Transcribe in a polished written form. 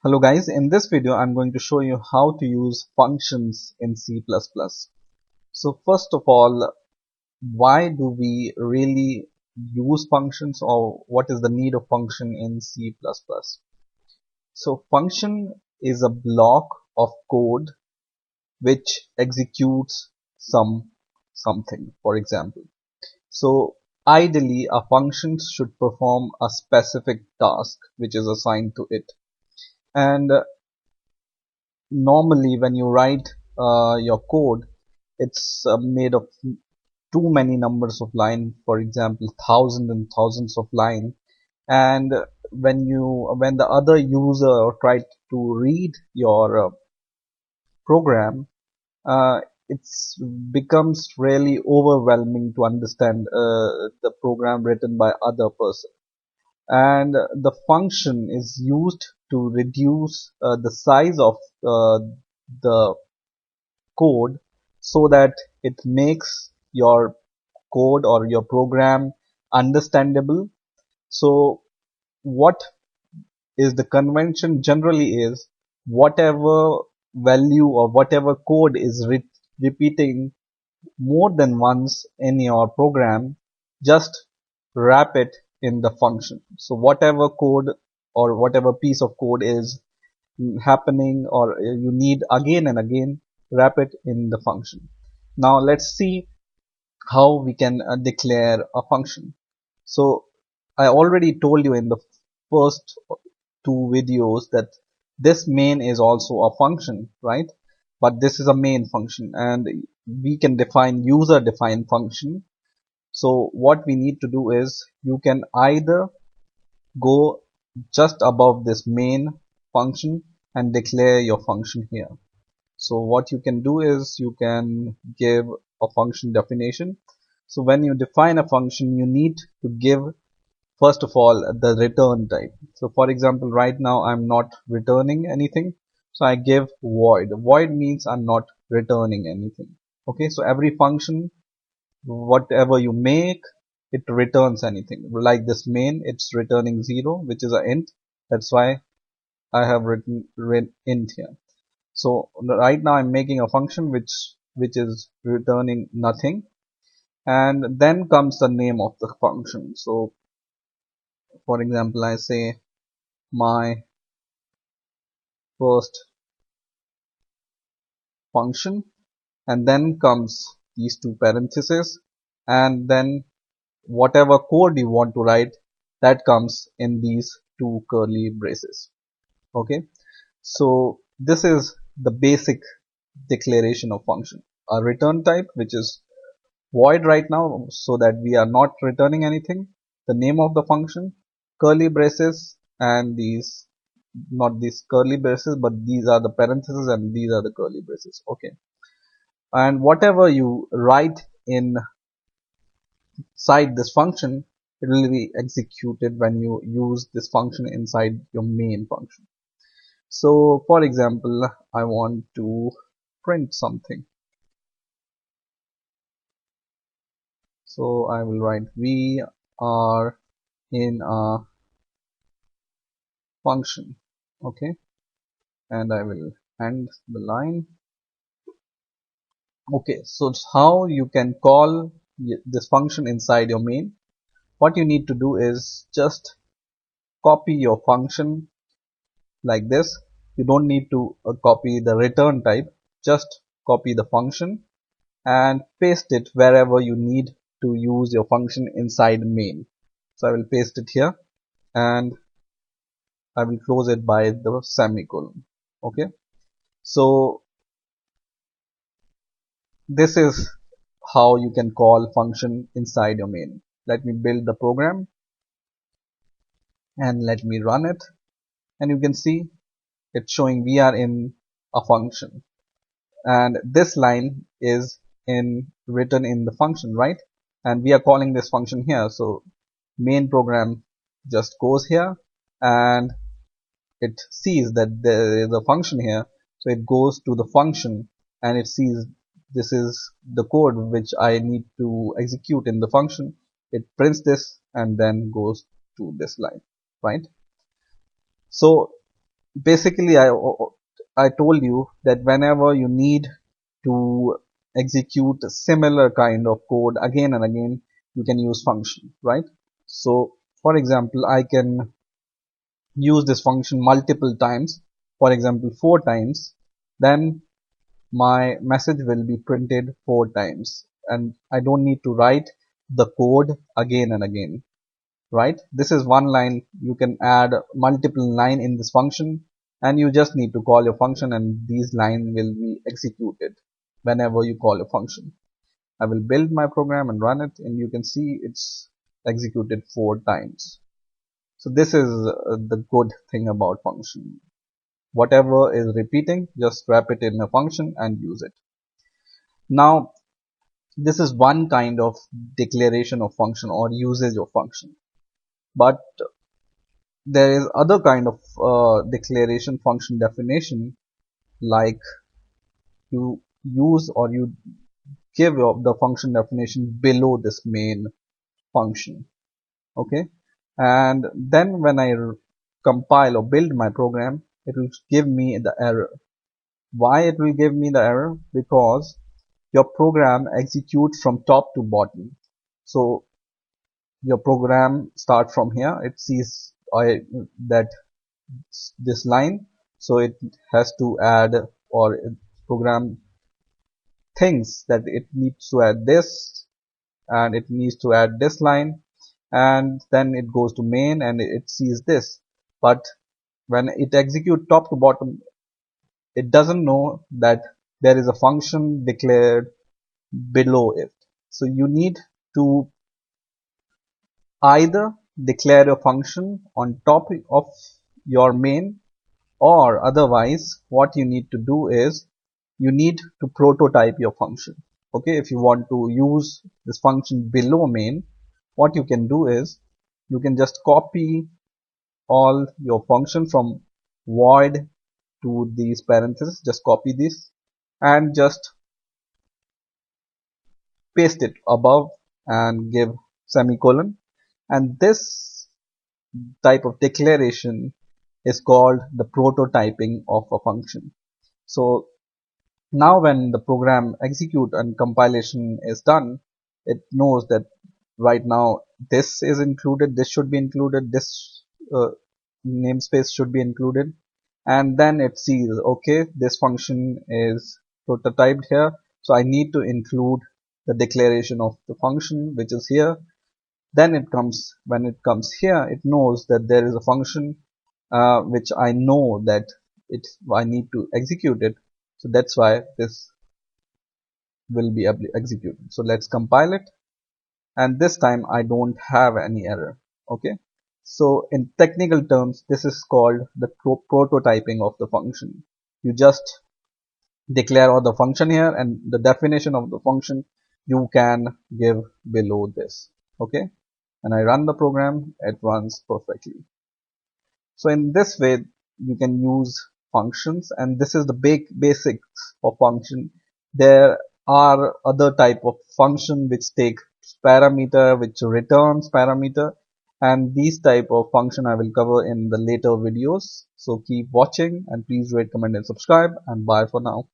Hello guys, in this video I'm going to show you how to use functions in C++. So first of all, why do we really use functions, or what is the need of function in C++? So function is a block of code which executes something, for example. So ideally a function should perform a specific task which is assigned to it. And normally when you write your code, it's made of too many numbers of line, for example thousands and thousands of line. And when the other user tried to read your program, uh, it's becomes really overwhelming to understand the program written by other person. And the function is used to reduce the size of the code, so that it makes your code or your program understandable. So what is the convention generally is, whatever value or whatever code is repeating more than once in your program, just wrap it in the function. So whatever code or whatever piece of code is happening, or you need again and again, wrap it in the function. Now let's see how we can declare a function. So I already told you in the first two videos that this main is also a function, right? But this is a main function, and we can define user defined function. So what we need to do is, you can either go just above this main function and declare your function here. So what you can do is, you can give a function definition. So when you define a function, you need to give first of all the return type. So for example, right now I'm not returning anything, so I give void. Void means I'm not returning anything. Okay, so every function, whatever you make, it returns anything. Like this main, it's returning 0, which is an int. That's why I have written int here. So right now I'm making a function which is returning nothing. And then comes the name of the function. So for example, I say my first function, and then comes these two parentheses, and then whatever code you want to write, that comes in these two curly braces. Okay, so this is the basic declaration of function. A return type which is void right now, so that we are not returning anything, the name of the function, curly braces, and these, not these curly braces, but these are the parentheses and these are the curly braces. Okay, and whatever you write inside this function, it will be executed when you use this function inside your main function. So for example, I want to print something, so I will write we are in a function. Okay, and I will end the line. Okay, so it's how you can call this function inside your main. What you need to do is just copy your function like this. You don't need to copy the return type, just copy the function and paste it wherever you need to use your function inside main. So I will paste it here, and I will close it by the semicolon. Okay, so this is how you can call function inside your main. Let me build the program and let me run it, and you can see it's showing we are in a function, and this line is in written in the function, right? And we are calling this function here. So main program just goes here, and it sees that there is a function here, so it goes to the function and it sees this is the code which I need to execute in the function. It prints this and then goes to this line, right? So basically I told you that whenever you need to execute a similar kind of code again and again, you can use function, right? So for example, I can use this function multiple times, for example 4 times, then my message will be printed 4 times and I don't need to write the code again and again, right? This is one line. You can add multiple line in this function and you just need to call your function and these line will be executed whenever you call a function. I will build my program and run it and you can see it's executed 4 times. So this is the good thing about function. Whatever is repeating, just wrap it in a function and use it. Now, this is one kind of declaration of function or usage of function. But there is other kind of declaration function definition, like you use or you give the function definition below this main function. Okay, and then when I compile or build my program, it will give me the error. Why it will give me the error? Because your program executes from top to bottom. So your program start from here, it sees that this line, so it has to add, or program thinks that it needs to add this and it needs to add this line, and then it goes to main and it sees this. But when it executes top to bottom, it doesn't know that there is a function declared below it. So you need to either declare a function on top of your main, or otherwise what you need to do is you need to prototype your function. Okay, if you want to use this function below main, what you can do is you can just copy all your function from void to these parentheses, just copy this and just paste it above and give semicolon, and this type of declaration is called the prototyping of a function. So now when the program execute and compilation is done, it knows that right now this is included, this should be included, this namespace should be included, and then it sees, okay, this function is prototyped here, so I need to include the declaration of the function which is here. Then when it comes here, it knows that there is a function which I know that I need to execute it. So that's why this will be executed. So let's compile it, and this time I don't have any error. Okay. So in technical terms, this is called the prototyping of the function. You just declare all the function here, and the definition of the function you can give below this. Okay. And I run the program, it runs perfectly. So in this way, you can use functions, and this is the basics of function. There are other type of function which take parameter, which returns parameter, and these type of function I will cover in the later videos. So keep watching and please rate, comment and subscribe, and bye for now.